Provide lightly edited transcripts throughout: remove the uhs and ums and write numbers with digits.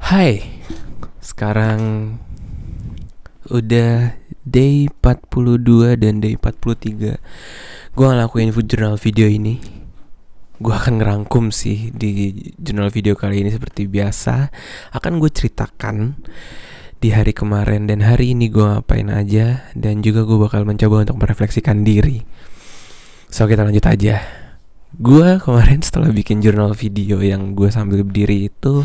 Hai, sekarang udah day 42 dan day 43. Gue ngelakuin food journal video ini. Gue akan ngerangkum sih di jurnal video kali ini seperti biasa. Akan gue ceritakan di hari kemarin dan hari ini gue ngapain aja. Dan juga gue bakal mencoba untuk merefleksikan diri. So kita lanjut aja. Gue kemarin setelah bikin jurnal video yang gue sambil berdiri itu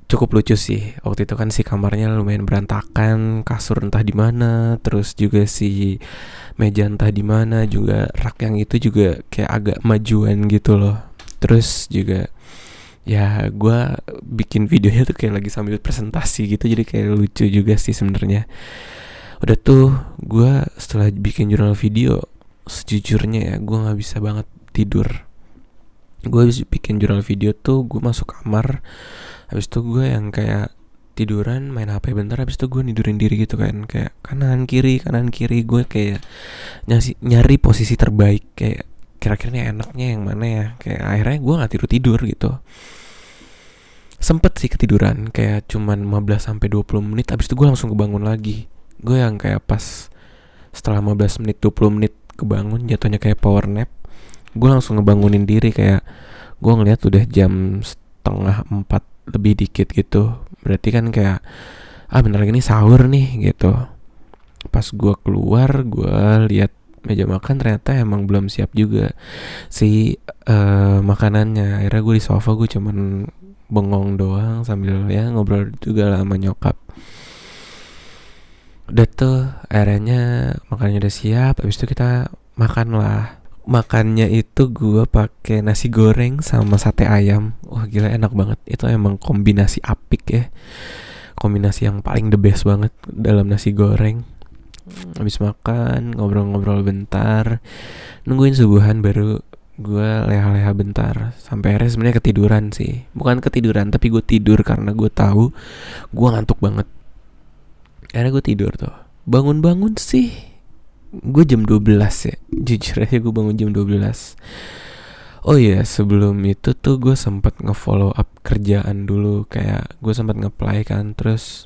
cukup lucu sih. Waktu itu kan si kamarnya lumayan berantakan, kasur entah di mana, terus juga si meja entah di mana, juga rak yang itu juga kayak agak majuan gitu loh. Terus juga ya gue bikin videonya tuh kayak lagi sambil presentasi gitu, jadi kayak lucu juga sih sebenarnya. Udah tuh gue setelah bikin jurnal video, sejujurnya ya gue nggak bisa banget tidur. Gue habis bikin jurnal video tuh gue masuk kamar, habis itu gue yang kayak tiduran main HP bentar, habis itu gue nidurin diri gitu kan, kayak kanan kiri gue kayak nyari posisi terbaik, kayak kira-kira enaknya yang mana ya. Kayak akhirnya gue nggak tidur gitu, sempet sih ketiduran kayak cuman 15 sampai 20 menit, habis itu gue langsung kebangun lagi. Gue yang kayak pas setelah 15 menit 20 menit kebangun, jatuhnya kayak power nap. Gue langsung ngebangunin diri, kayak gue ngeliat udah jam setengah 4 lebih dikit gitu. Berarti kan kayak bentar lagi nih sahur nih gitu. Pas gue keluar, gue lihat meja makan, ternyata emang belum siap juga si makanannya. Akhirnya gue di sofa, gue cuman bengong doang sambil ya ngobrol juga lah sama nyokap. Udah tuh akhirnya makanannya udah siap, habis itu kita makan lah. Makannya itu gue pakai nasi goreng sama sate ayam. Wah gila, enak banget. Itu emang kombinasi apik ya. Kombinasi yang paling the best banget dalam nasi goreng. Habis makan, ngobrol-ngobrol bentar, nungguin subuhan, baru gue leha-leha bentar. Sampai akhirnya sebenarnya ketiduran sih. Bukan ketiduran, tapi gue tidur karena gue tahu gue ngantuk banget. Akhirnya gue tidur tuh. Bangun-bangun sih gue jam 12 ya. Jujur aja gue bangun jam 12. Oh iya, sebelum itu tuh gue sempat nge-follow up kerjaan dulu. Kayak gue sempat nge-apply kan, terus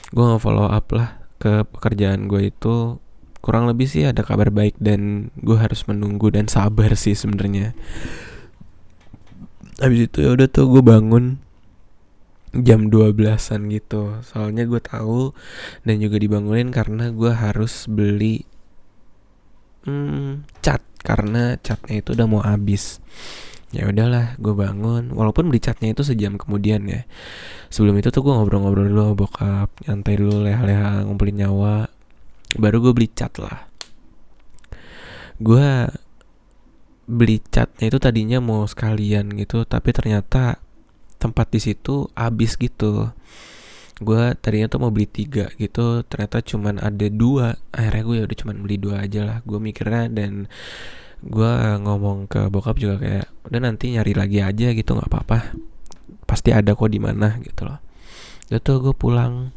gue nge-follow up lah ke pekerjaan gue itu. Kurang lebih sih ada kabar baik, dan gue harus menunggu dan sabar sih sebenarnya. Habis itu ya udah tuh gue bangun jam 12-an gitu. Soalnya gue tahu, dan juga dibangunin karena gue harus beli cat, karena catnya itu udah mau habis. Ya udahlah, gue bangun. Walaupun beli catnya itu sejam kemudian ya. Sebelum itu tuh gue ngobrol-ngobrol dulu sama bokap, nyantai dulu, leha-leha, ngumpulin nyawa. Baru gue beli cat lah. Gue beli catnya itu tadinya mau sekalian gitu, tapi ternyata tempat di situ habis gitu. Gue tadinya tuh mau beli 3 gitu, ternyata cuman ada 2. Akhirnya gue ya udah cuman beli 2 aja lah, gue mikirnya. Dan gue ngomong ke bokap juga kayak udah nanti nyari lagi aja gitu, nggak apa-apa, pasti ada kok di mana gitu loh. Udah tuh gue pulang.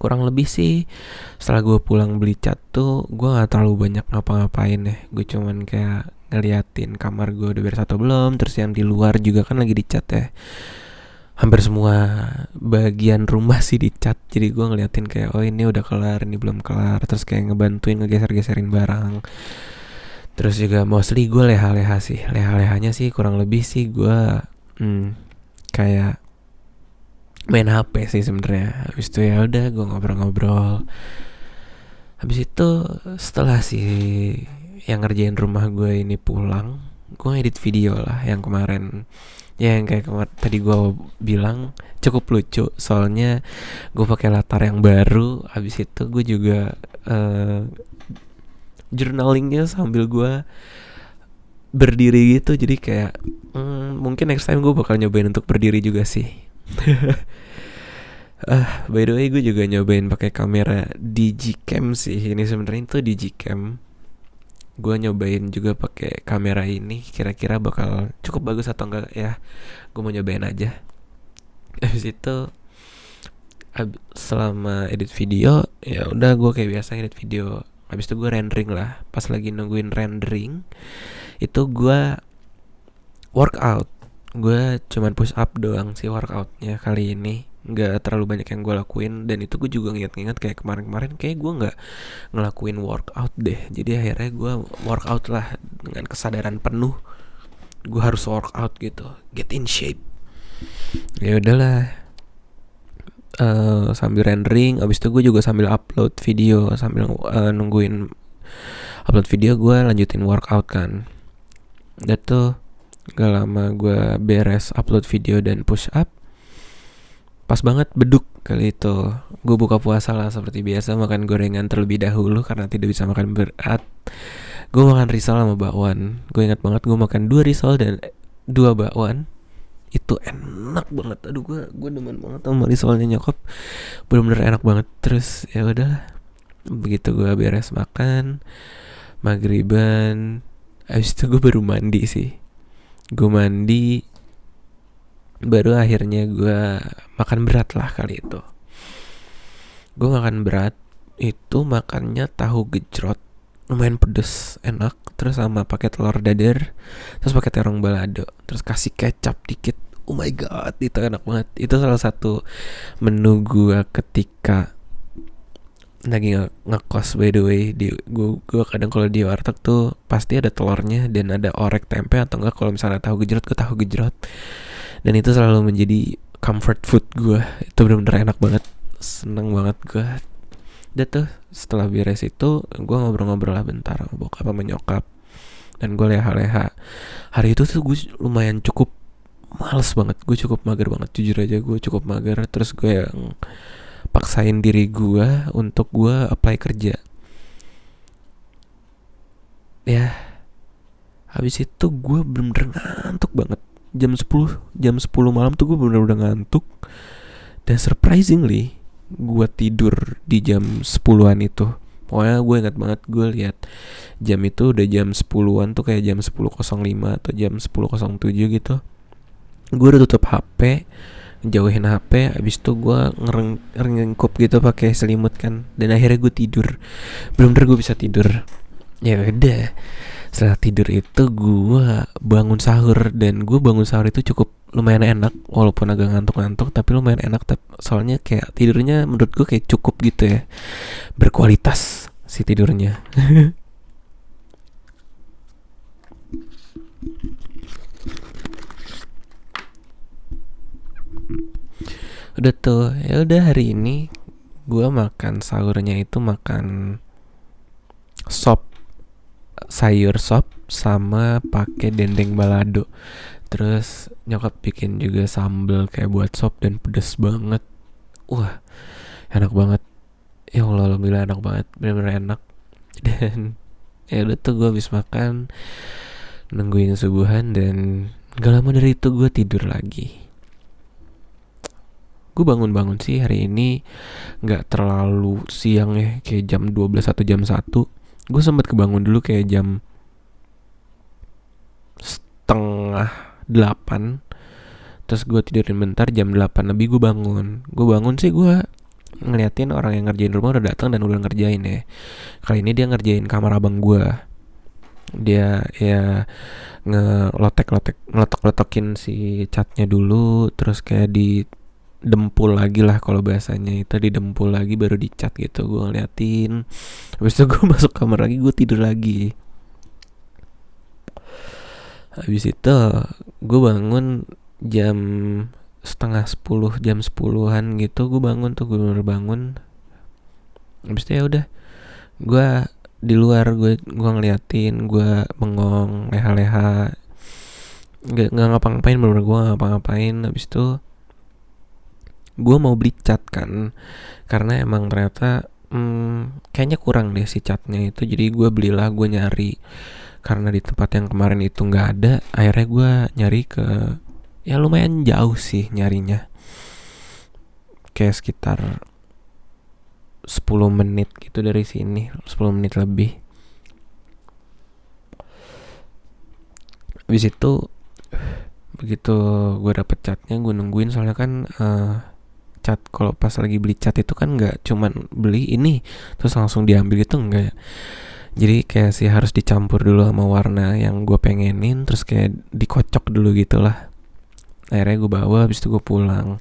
Kurang lebih sih setelah gue pulang beli cat tuh gue nggak terlalu banyak ngapa-ngapain ya. Gue cuman kayak ngeliatin kamar gue udah beres atau belum, terus yang di luar juga kan lagi dicat ya. Hampir semua bagian rumah sih dicat, jadi gue ngeliatin kayak oh ini udah kelar, ini belum kelar, terus kayak ngebantuin ngegeser-geserin barang. Terus juga mostly gue leha-leha sih. Leha-lehanya sih kurang lebih sih gue kayak main HP sih sebenarnya. Habis itu ya udah gue ngobrol-ngobrol. Habis itu setelah si yang ngerjain rumah gue ini pulang, gue edit video lah yang kemarin. Ya yang kayak tadi gue bilang cukup lucu. Soalnya gue pakai latar yang baru. Habis itu gue juga journalingnya sambil gue berdiri gitu. Jadi kayak mungkin next time gue bakal nyobain untuk berdiri juga sih. By the way, gue juga nyobain pakai kamera Digicam sih. Ini sebenarnya itu Digicam. Gue nyobain juga pakai kamera ini. Kira-kira bakal cukup bagus atau enggak ya? Gue mau nyobain aja. Habis itu selama edit video ya udah gue kayak biasa edit video. Habis itu gue rendering lah. Pas lagi nungguin rendering itu gue workout. Gue cuman push up doang sih workoutnya kali ini, nggak terlalu banyak yang gue lakuin. Dan itu gue juga nginget-nginget kayak kemarin-kemarin kayak gue nggak ngelakuin workout deh. Jadi akhirnya gue workout lah dengan kesadaran penuh. Gue harus workout gitu, get in shape. Ya udahlah. Sambil rendering, abis itu gue juga sambil upload video, sambil nungguin upload video gue lanjutin workout kan. Dan tuh gak lama gue beres upload video dan push up, pas banget beduk kali itu. Gue buka puasa lah seperti biasa, makan gorengan terlebih dahulu karena tidak bisa makan berat. Gue makan risol sama bakwan. Gue ingat banget gue makan 2 risol dan 2 bakwan. Itu enak banget. Aduh, gue demen banget sama risolnya nyokap. Bener-bener enak banget. Terus ya udahlah. Begitu gue beres makan maghriban, abis itu gue baru mandi sih. Gue mandi, baru akhirnya gue makan berat lah kali itu. Gue makan berat itu makannya tahu gejrot, lumayan pedes, enak. Terus sama pakai telur dadar, terus pakai terong balado, terus kasih kecap dikit. Oh my god, itu enak banget. Itu salah satu menu gue ketika lagi ngekos, by the way. Gue kadang kalau di warteg tuh pasti ada telurnya dan ada orek tempe, atau enggak kalau misalnya tahu gejrot, gue tahu gejrot. Dan itu selalu menjadi comfort food gue. Itu benar-benar enak banget, seneng banget gue. Dan tuh setelah beres itu gue ngobrol-ngobrol lah bentar sama bokap sama nyokap, dan gue leha-leha. Hari itu tuh gue lumayan cukup males banget, gue cukup mager banget, jujur aja gue cukup mager. Terus gue yang paksain diri gue untuk gue apply kerja. Ya, habis itu gue bener-bener ngantuk banget. Jam 10 malam tuh gue bener-bener udah ngantuk. Dan surprisingly gue tidur di jam 10-an itu. Pokoknya gue ingat banget, gue lihat jam itu udah jam 10-an tuh, kayak jam 10.05 atau jam 10.07 gitu. Gue udah tutup HP, jauhin HP, abis itu gue ngerengkup gitu pakai selimut kan. Dan akhirnya gue tidur, bener-bener gue bisa tidur. Ya udah, setelah tidur itu gue bangun sahur. Dan gue bangun sahur itu cukup lumayan enak, walaupun agak ngantuk-ngantuk, tapi lumayan enak. Soalnya kayak tidurnya menurut gue kayak cukup gitu ya, berkualitas si tidurnya. Udah tuh, ya udah hari ini gue makan sahurnya itu makan sop, sayur sop sama pakai dendeng balado. Terus nyokap bikin juga sambal kayak buat sop dan pedes banget. Wah, enak banget. Ya Allah, alhamdulillah enak banget, bener-bener enak. Dan ya udah tuh gue habis makan, nungguin subuhan, dan gak lama dari itu gue tidur lagi. Gue bangun-bangun sih hari ini gak terlalu siang ya, kayak jam 12 atau jam 1. Gue sempat kebangun dulu kayak jam setengah 8. Terus gue tidurin bentar, jam 8 lebih gue bangun. Gue bangun sih gue ngeliatin orang yang ngerjain rumah udah datang dan udah ngerjain ya. Kali ini dia ngerjain kamar abang gue. Dia ya ngelotok-lotokin si catnya dulu, terus kayak di dempul lagi lah kalau bahasanya, itu didempul lagi baru dicat gitu. Gue ngeliatin, habis itu gue masuk kamar lagi, gue tidur lagi. Habis itu gue bangun jam setengah 10, jam 10-an gitu. Gue bangun tuh, gue bener bangun. Habis itu ya udah, gue di luar, gue ngeliatin, gue bengong, leha-leha, nggak ngapa-ngapain, bener-bener gue ngapa-ngapain. Habis itu gue mau beli cat kan, karena emang ternyata kayaknya kurang deh si catnya itu. Jadi gue belilah, gue nyari, karena di tempat yang kemarin itu nggak ada. Akhirnya gue nyari ke, ya lumayan jauh sih nyarinya, kayak sekitar 10 menit gitu dari sini, 10 menit lebih. Habis itu begitu gue dapet catnya, gue nungguin, soalnya kan cat, kalau pas lagi beli cat itu kan nggak cuman beli ini terus langsung diambil gitu, enggak. Jadi kayak sih harus dicampur dulu sama warna yang gue pengenin, terus kayak dikocok dulu gitulah. Akhirnya gue bawa, habis itu gue pulang.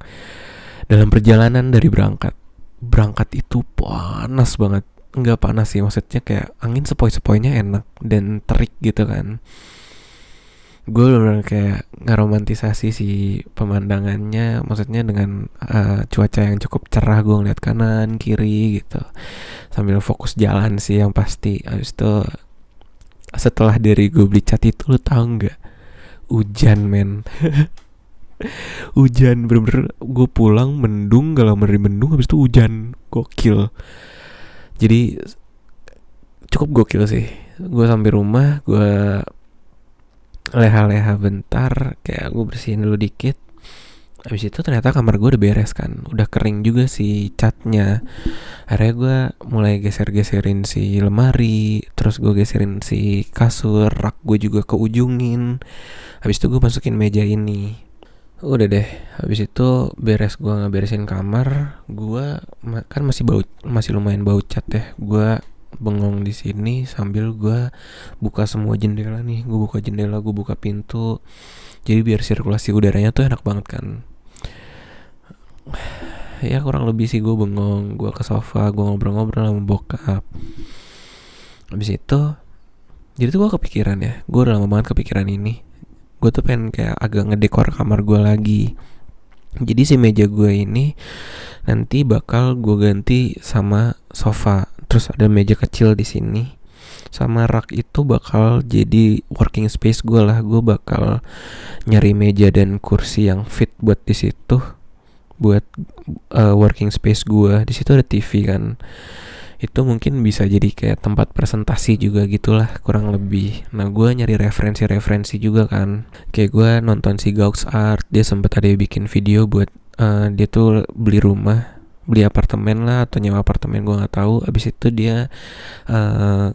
Dalam perjalanan dari berangkat itu panas banget. Enggak panas sih, maksudnya kayak angin sepoi-sepoinya enak dan terik gitu kan. Gue bener kayak ngaromantisasi si pemandangannya, maksudnya dengan cuaca yang cukup cerah, gue ngeliat kanan kiri gitu sambil fokus jalan sih yang pasti. Habis itu setelah dari gue beli cat itu, lo tau nggak, hujan men. Hujan bener-bener, gue pulang mendung, gak lama dari mendung habis itu hujan, gokil. Jadi cukup gokil sih. Gue sampai rumah, gue leha-leha bentar, kayak gue bersihin dulu dikit. Habis itu ternyata kamar gue udah beres kan, udah kering juga si catnya. Akhirnya gue mulai geser-geserin si lemari, terus gue geserin si kasur, rak gue juga keujungin. Habis itu gue masukin meja ini. Udah deh, habis itu beres gue ngeberesin kamar, gue kan masih lumayan bau cat ya. Gue bengong di sini sambil gue buka semua jendela nih, gue buka jendela, gue buka pintu. Jadi biar sirkulasi udaranya tuh enak banget kan. Ya kurang lebih sih gue bengong, gue ke sofa, gue ngobrol-ngobrol sama bokap. Habis itu, jadi tuh gue kepikiran ya, gue udah lama banget kepikiran ini. Gue tuh pengen kayak agak ngedekor kamar gue lagi. Jadi si meja gue ini nanti bakal gue ganti sama sofa. Terus ada meja kecil di sini. Sama rak itu bakal jadi working space gue lah. Gue bakal nyari meja dan kursi yang fit buat di situ, buat working space gue. Di situ ada TV kan. Itu mungkin bisa jadi kayak tempat presentasi juga gitulah kurang lebih. Nah gue nyari referensi juga kan. Kayak gue nonton si Gaux Art, dia sempet ada bikin video buat dia tuh beli apartemen lah atau nyewa apartemen, gue nggak tahu. Abis itu dia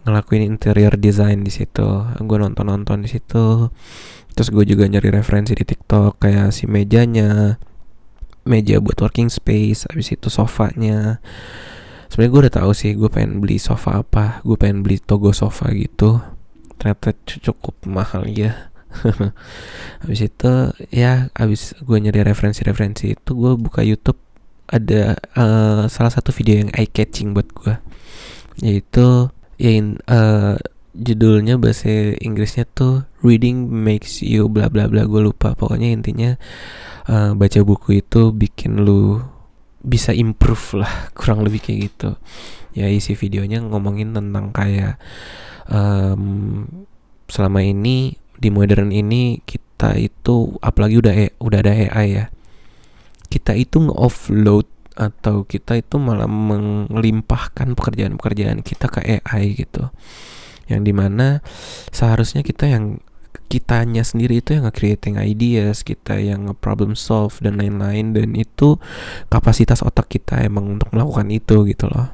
ngelakuin interior design di situ. Gue nonton di situ. Terus gue juga nyari referensi di TikTok kayak si meja buat working space, abis itu sofanya. Sebenarnya gue udah tahu sih gue pengen beli sofa apa, gue pengen beli Togo sofa gitu. Ternyata cukup mahal ya. Habis itu ya, habis gue nyari referensi itu, gue buka YouTube, ada salah satu video yang eye catching buat gue, yaitu judulnya bahasa Inggrisnya tuh Reading Makes You bla bla bla, gue lupa. Pokoknya intinya baca buku itu bikin lu bisa improve lah, kurang lebih kayak gitu. Ya isi videonya ngomongin tentang kayak selama ini di modern ini kita itu, apalagi udah ada AI ya, kita itu nge-offload atau kita itu malah melimpahkan pekerjaan kita ke AI gitu. Yang dimana seharusnya kitanya sendiri itu yang nge-creating ideas, kita yang nge-problem solve dan lain-lain, dan itu kapasitas otak kita emang untuk melakukan itu gitu loh.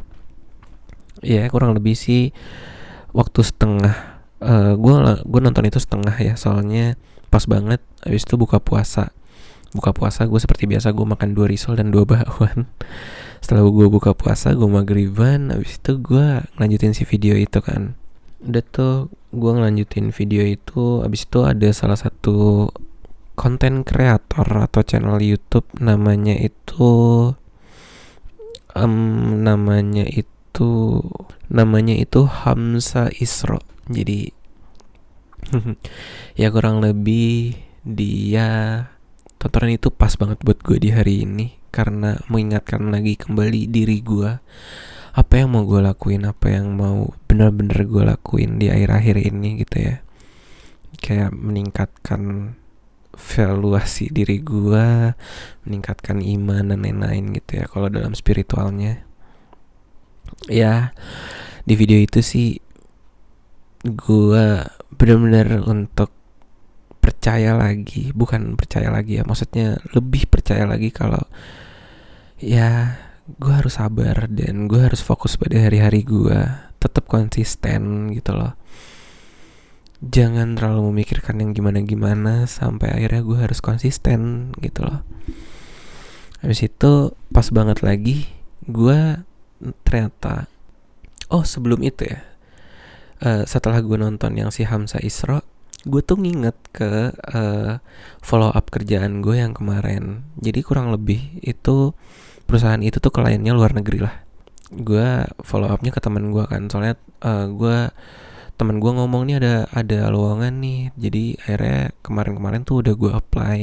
Ya kurang lebih sih waktu setengah, gue nonton itu setengah ya, soalnya pas banget habis itu buka puasa gue seperti biasa, gue makan 2 risol dan 2 bakwan. Setelah gue buka puasa, gue maghriban, habis itu gue lanjutin si video itu kan. Udah tuh gue ngelanjutin video itu, abis itu ada salah satu konten kreator atau channel YouTube namanya itu Hamza Isro. Jadi ya kurang lebih dia, tontonan itu pas banget buat gue di hari ini karena mengingatkan lagi kembali diri gue, apa yang mau gue lakuin, apa yang mau benar-benar gue lakuin di akhir-akhir ini gitu ya. Kayak meningkatkan valuasi diri gue, meningkatkan iman dan lain-lain gitu ya kalau dalam spiritualnya. Ya di video itu sih gue benar-benar untuk bukan percaya lagi ya, maksudnya lebih percaya lagi kalau ya gue harus sabar dan gue harus fokus pada hari-hari gue, tetap konsisten gitu loh. Jangan terlalu memikirkan yang gimana-gimana sampai akhirnya gue harus konsisten gitu loh. Habis itu pas banget lagi gue ternyata, sebelum itu ya, setelah gue nonton yang si Hamza Isro, gue tuh nginget ke follow up kerjaan gue yang kemarin. Jadi kurang lebih itu perusahaan itu tuh kliennya luar negeri lah. Gue follow upnya ke teman gue kan, soalnya teman gue ngomong nih ada lowongan nih. Jadi akhirnya kemarin tuh udah gue apply,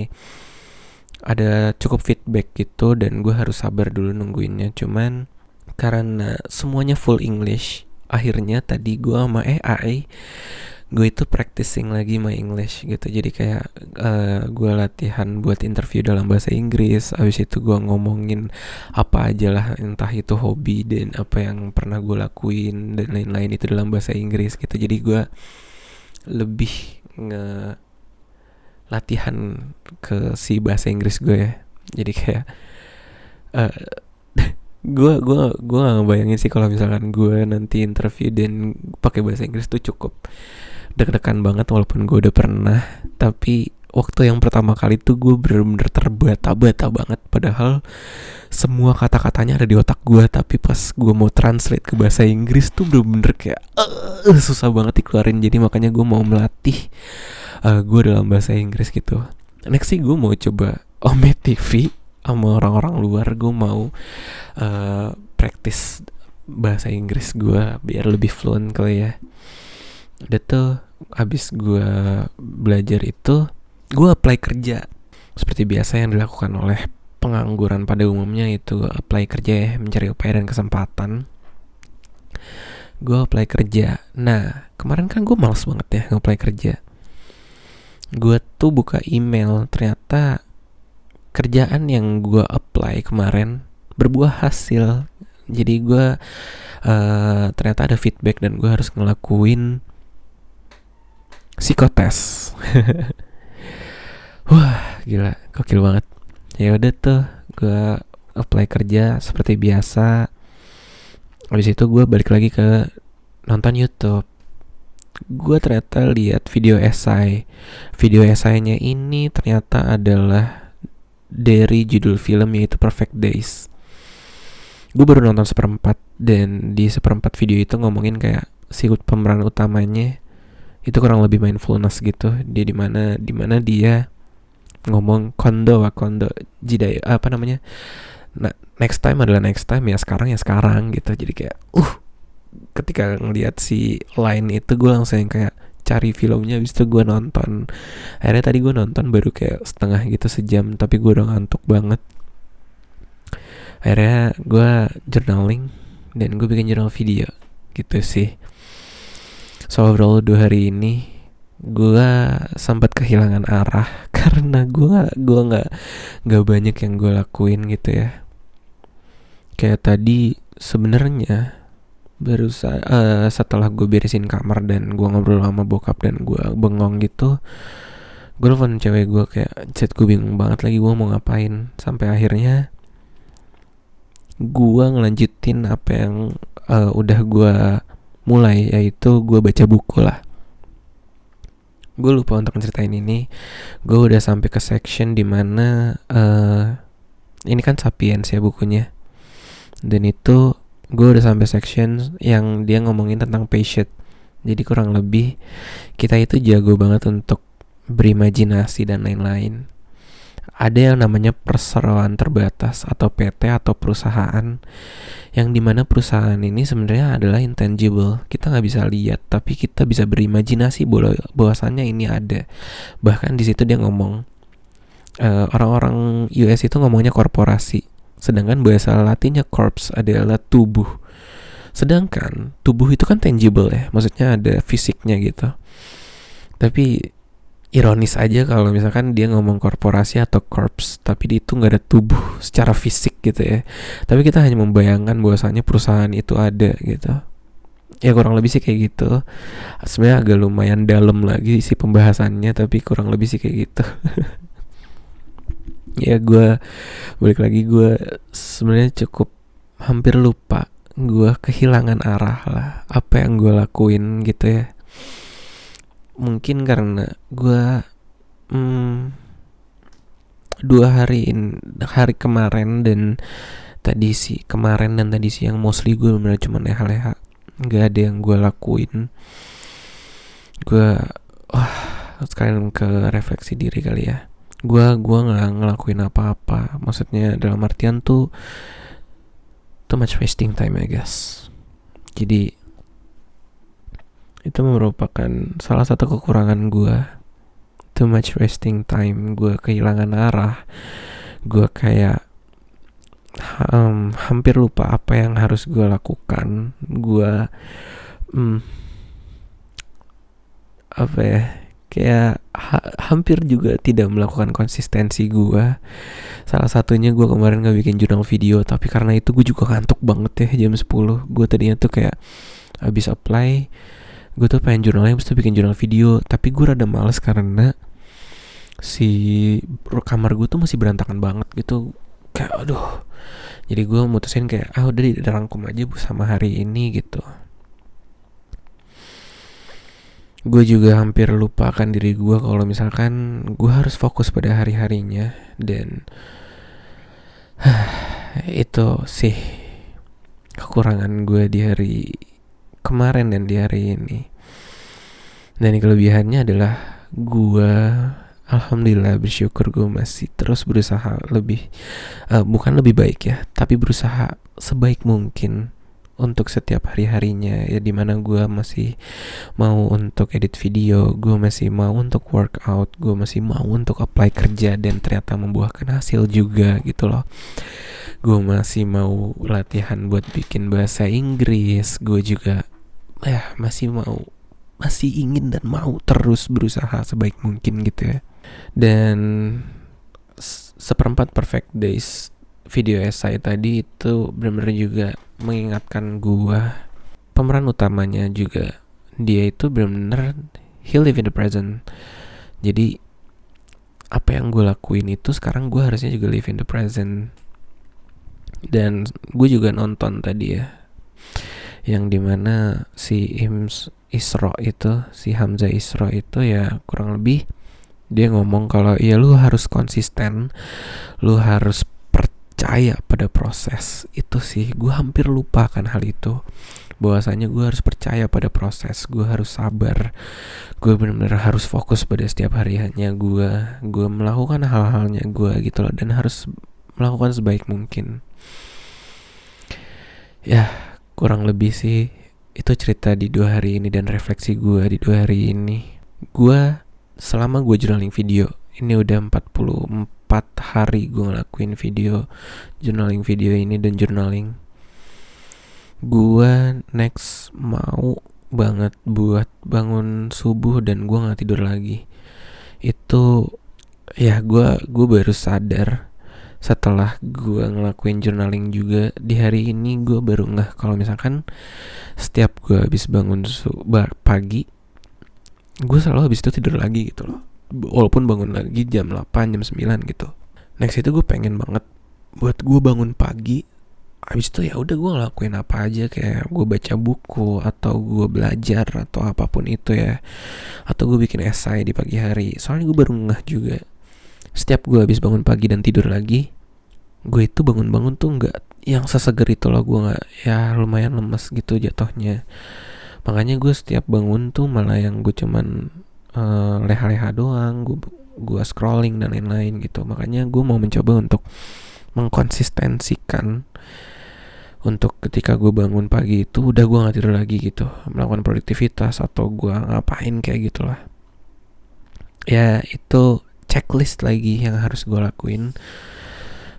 ada cukup feedback gitu, dan gue harus sabar dulu nungguinnya. Cuman karena semuanya full English, akhirnya tadi gue sama AI, gue itu practicing lagi my English gitu. Jadi kayak gue latihan buat interview dalam bahasa Inggris. Abis itu gue ngomongin apa aja lah, entah itu hobi dan apa yang pernah gue lakuin dan lain-lain itu dalam bahasa Inggris gitu. Jadi gue lebih latihan ke si bahasa Inggris gue ya. Jadi kayak uh, gue gak ngebayangin sih kalau misalkan gue nanti interview dan pakai bahasa Inggris tuh cukup deg-degan banget, walaupun gue udah pernah. Tapi waktu yang pertama kali tuh gue bener-bener terbata-bata banget, padahal semua kata-katanya ada di otak gue, tapi pas gue mau translate ke bahasa Inggris tuh bener-bener kayak susah banget dikeluarin. Jadi makanya gue mau melatih gue dalam bahasa Inggris gitu. Next sih gue mau coba Ome TV sama orang-orang luar. Gue mau practice bahasa Inggris gue biar lebih fluent kali ya. Udah tuh abis gue belajar itu, gue apply kerja seperti biasa yang dilakukan oleh pengangguran pada umumnya, itu apply kerja ya, mencari upaya dan kesempatan. Gue apply kerja. Nah kemarin kan gue males banget ya nge-apply kerja. Gue tuh buka email, ternyata kerjaan yang gue apply kemarin berbuah hasil. Jadi gue ternyata ada feedback dan gue harus ngelakuin psikotes. Wah gila, gokil banget. Ya udah tuh gue apply kerja seperti biasa. Habis itu gue balik lagi ke nonton YouTube. Gue ternyata lihat video esai. Video esainya ini ternyata adalah dari judul film, yaitu Perfect Days. Gue baru nonton seperempat, dan di seperempat video itu ngomongin kayak si pemeran utamanya itu kurang lebih mindfulness gitu. Dia di mana dia ngomong kondo jidai, apa namanya, nah, next time adalah next time, ya sekarang gitu. Jadi kayak ketika ngelihat si line itu, gue langsung kayak cari filmnya. Habis itu gue nonton. Akhirnya tadi gue nonton baru kayak setengah gitu, sejam, tapi gue udah ngantuk banget. Akhirnya gue journaling dan gue bikin jurnal video gitu sih. So overall 2 hari ini gue sempat kehilangan arah karena gue nggak banyak yang gue lakuin gitu ya. Kayak tadi sebenarnya baru setelah gue beresin kamar dan gue ngobrol sama bokap dan gue bengong gitu, gue telepon cewek gue kayak chat, gue bingung banget lagi gue mau ngapain. Sampai akhirnya gue ngelanjutin apa yang udah gue mulai, yaitu gue baca buku lah. Gue lupa untuk ceritain ini. Gue udah sampai ke section dimana ini kan Sapiens ya bukunya, dan itu gue udah sampai section yang dia ngomongin tentang patient. Jadi kurang lebih kita itu jago banget untuk berimajinasi dan lain-lain. Ada yang namanya perseroan terbatas atau PT atau perusahaan, yang dimana perusahaan ini sebenarnya adalah intangible. Kita nggak bisa lihat, tapi kita bisa berimajinasi bahwasannya ini ada. Bahkan di situ dia ngomong, orang-orang US itu ngomongnya korporasi, sedangkan bahasa Latinnya corpse adalah tubuh. Sedangkan tubuh itu kan tangible ya, maksudnya ada fisiknya gitu. Tapi ironis aja kalau misalkan dia ngomong korporasi atau corpse, tapi itu nggak ada tubuh secara fisik gitu ya. Tapi kita hanya membayangkan bahwasannya perusahaan itu ada gitu. Ya kurang lebih sih kayak gitu. Sebenarnya agak lumayan dalam lagi sih pembahasannya, tapi kurang lebih sih kayak gitu. Ya gue balik lagi, gue sebenarnya cukup hampir lupa, gue kehilangan arah lah apa yang gue lakuin gitu ya. Mungkin karena gue 2 hari kemarin dan tadi siang mostly gue bener cuma leha-leha, nggak ada yang gue lakuin. Gue sekalian ke refleksi diri kali ya. Gua nggak ngelakuin apa-apa, maksudnya dalam artian tuh too much wasting time I guess. Jadi itu merupakan salah satu kekurangan gue, too much wasting time. Gue kehilangan arah, gue kayak hampir lupa apa yang harus gue lakukan. Gue apa ya, kayak hampir juga tidak melakukan konsistensi gue. Salah satunya gue kemarin gak bikin jurnal video, tapi karena itu gue juga ngantuk banget ya. Jam 10 gue tadinya tuh kayak abis apply, gue tuh pengen jurnalnya, habis itu bikin jurnal video, tapi gue rada males karena si kamar gue tuh masih berantakan banget gitu. Kayak aduh, jadi gue mutusin kayak udah dirangkum aja sama hari ini gitu. Gue juga hampir lupakan diri gue kalau misalkan gue harus fokus pada hari-harinya. Dan itu sih kekurangan gue di hari kemarin dan di hari ini. Dan kelebihannya adalah gue alhamdulillah bersyukur gue masih terus berusaha lebih bukan lebih baik ya, tapi berusaha sebaik mungkin untuk setiap hari-harinya ya, dimana gue masih mau untuk edit video, gue masih mau untuk workout, gue masih mau untuk apply kerja dan ternyata membuahkan hasil juga gitu loh. Gue masih mau latihan buat bikin bahasa Inggris, gue juga masih ingin dan mau terus berusaha sebaik mungkin gitu ya. Dan seperempat perfect days video essay tadi itu benar-benar juga mengingatkan gua, pemeran utamanya juga dia itu benar-benar he live in the present. Jadi apa yang gue lakuin itu sekarang gue harusnya juga live in the present. Dan gue juga nonton tadi ya, yang dimana si Hamzah Isra itu ya kurang lebih dia ngomong kalau ya lu harus konsisten, lu harus percaya pada proses. Itu sih gue hampir lupakan hal itu, bahwasanya gue harus percaya pada proses, gue harus sabar, gue benar-benar harus fokus pada setiap harinya gue melakukan hal-halnya gue gitu loh, dan harus melakukan sebaik mungkin. Ya kurang lebih sih itu cerita di 2 hari ini dan refleksi gue di 2 hari ini. Gue selama gue journaling video ini udah 44 hari gue ngelakuin journaling video ini dan journaling. Gue next mau banget buat bangun subuh dan gue gak tidur lagi. Itu ya gue baru sadar setelah gue ngelakuin journaling juga di hari ini. Gue baru ngeh kalau misalkan setiap gue habis bangun pagi, gue selalu habis itu tidur lagi gitu loh, walaupun bangun lagi jam 8, jam 9 gitu. Next itu gue pengen banget buat gue bangun pagi, habis itu ya udah gue ngelakuin apa aja, kayak gue baca buku atau gue belajar atau apapun itu ya, atau gue bikin esai di pagi hari. Soalnya gue baru ngeh juga, setiap gue habis bangun pagi dan tidur lagi, gue itu bangun-bangun tuh nggak yang seseger itu loh. Gue nggak, ya lumayan lemes gitu jatuhnya. Makanya gue setiap bangun tuh malah yang gue cuman leha-leha doang, gue scrolling dan lain-lain gitu. Makanya gue mau mencoba untuk mengkonsistensikan untuk ketika gue bangun pagi itu udah gue gak tidur lagi gitu, melakukan produktivitas atau gue ngapain kayak gitulah. Ya itu checklist lagi yang harus gue lakuin.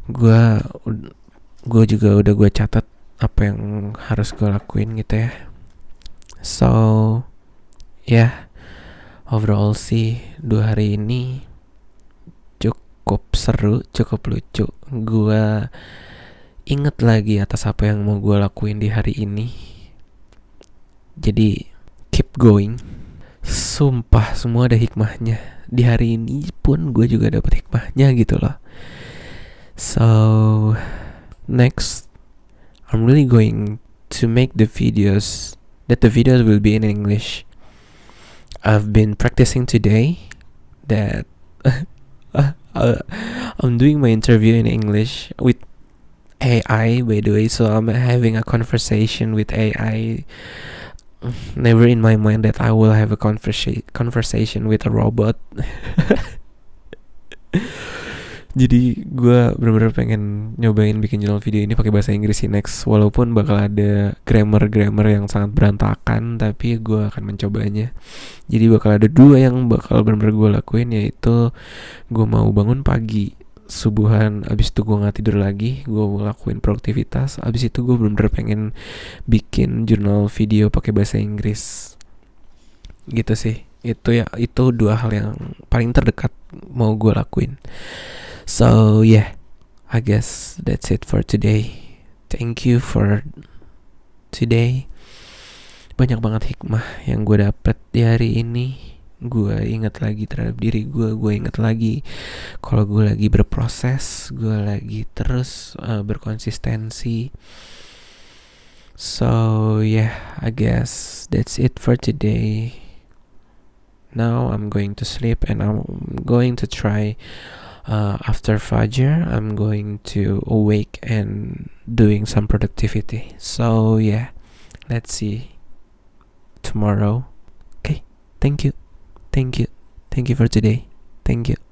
Gue juga udah gue catat apa yang harus gue lakuin gitu ya. So overall sih 2 hari ini cukup seru, cukup lucu. Gue inget lagi atas apa yang mau gue lakuin di hari ini. Jadi keep going. Sumpah semua ada hikmahnya. Di hari ini pun gue juga dapet hikmahnya gitu loh. So next I'm really going to make the videos will be in English. I've been practicing today that I'm doing my interview in English with AI by the way, so I'm having a conversation with AI Never in my mind that I will have a conversation with a robot. Jadi gue bener-bener pengen nyobain bikin jurnal video ini pakai bahasa Inggris sih next. Walaupun bakal ada grammar yang sangat berantakan, tapi gue akan mencobanya. Jadi bakal ada 2 yang bakal bener-bener gue lakuin, yaitu gue mau bangun pagi subuhan, abis itu gue gak tidur lagi, gue lakuin produktivitas. Abis itu gue bener-bener pengen bikin jurnal video pakai bahasa Inggris. Gitu sih. Itu 2 hal yang paling terdekat mau gue lakuin. So yeah, I guess that's it for today. Thank you for today. Banyak banget hikmah yang gue dapet di hari ini. Gue ingat lagi terhadap diri gue ingat lagi kalau gue lagi berproses, gue lagi terus berkonsistensi. So yeah, I guess that's it for today. Now I'm going to sleep and I'm going to try after Fajr I'm going to awake and doing some productivity. So yeah, let's see tomorrow. Okay, thank you for today. Thank you.